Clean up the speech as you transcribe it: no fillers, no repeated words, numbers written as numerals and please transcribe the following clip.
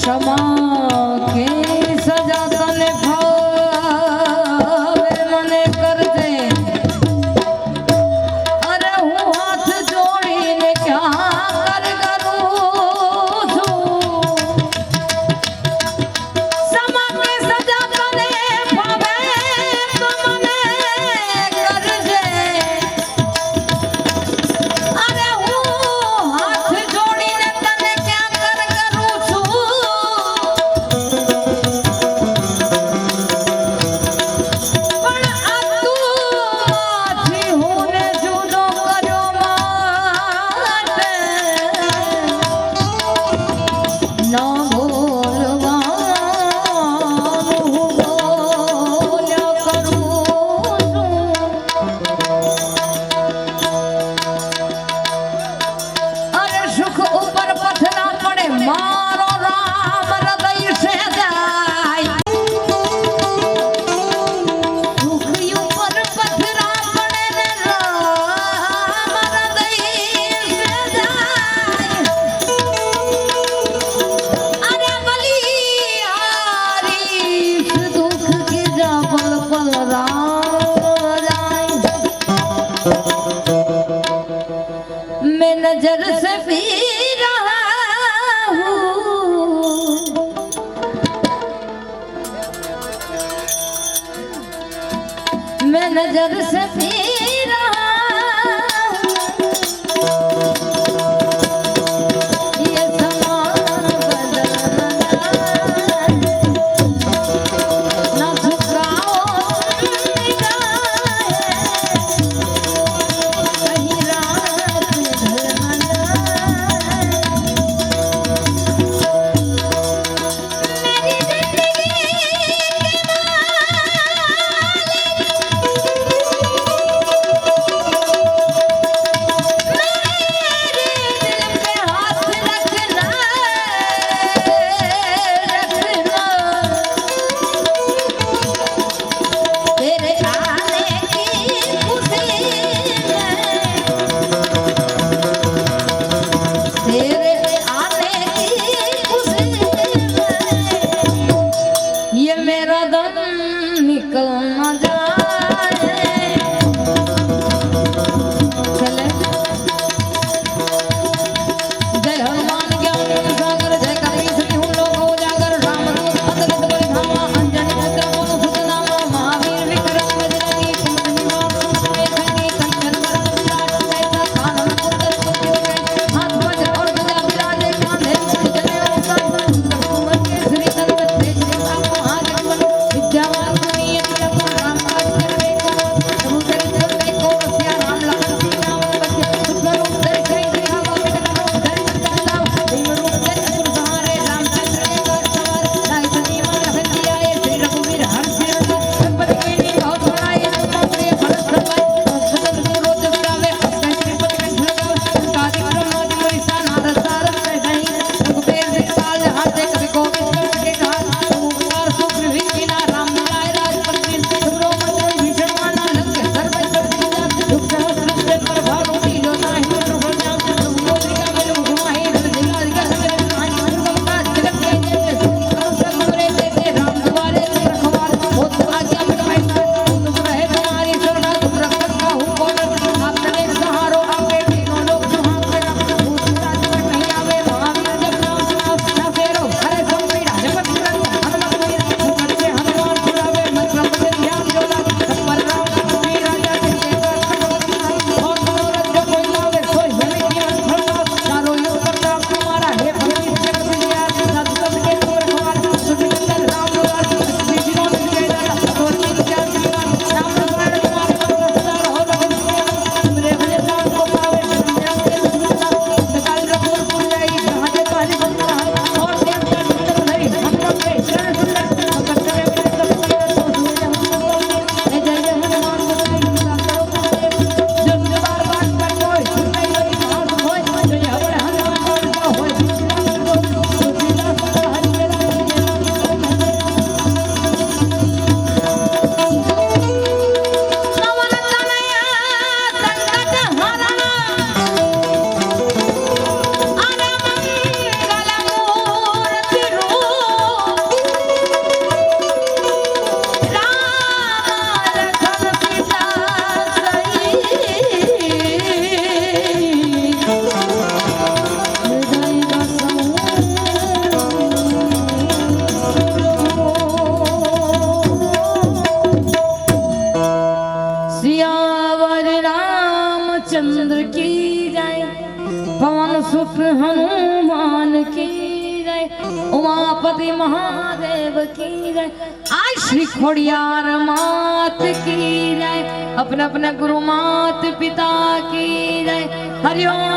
क्षमा के सजा तने भावे मने करते अरे हूँ हाथ जोड़ीने क्या कर करूँ छू क्षमा के सजा तने भावे तो मने करजे अरे हूँ हाथ जोड़ीने तने क्या कर करूँ छू પણ આ તું માથી હુંને જુદો કર્યો માટે ન ભૂલવાનું હું બોલ્યા કરું છું અરે સુખ ઉપર પથરા પડે મારો રામ હૃદય સે જાય સુખ ઉપર પથરા પડે ને રામ હૃદય સે જાય અરે બલિહારી दुख की जा पल पल राम जाए मैं नजर से पी रहा हूँ मैं नजर से पी रहा हूँ ये समा बदलना ना झुकाओ निगाहें कहीं रात ढलना मेरी जिंदगी के सुत हनुमान की जय, उमापति महादेव की जय, आज श्री खोड़ियार मात की जय, अपने अपने गुरु मात पिता की जय। हरिओम।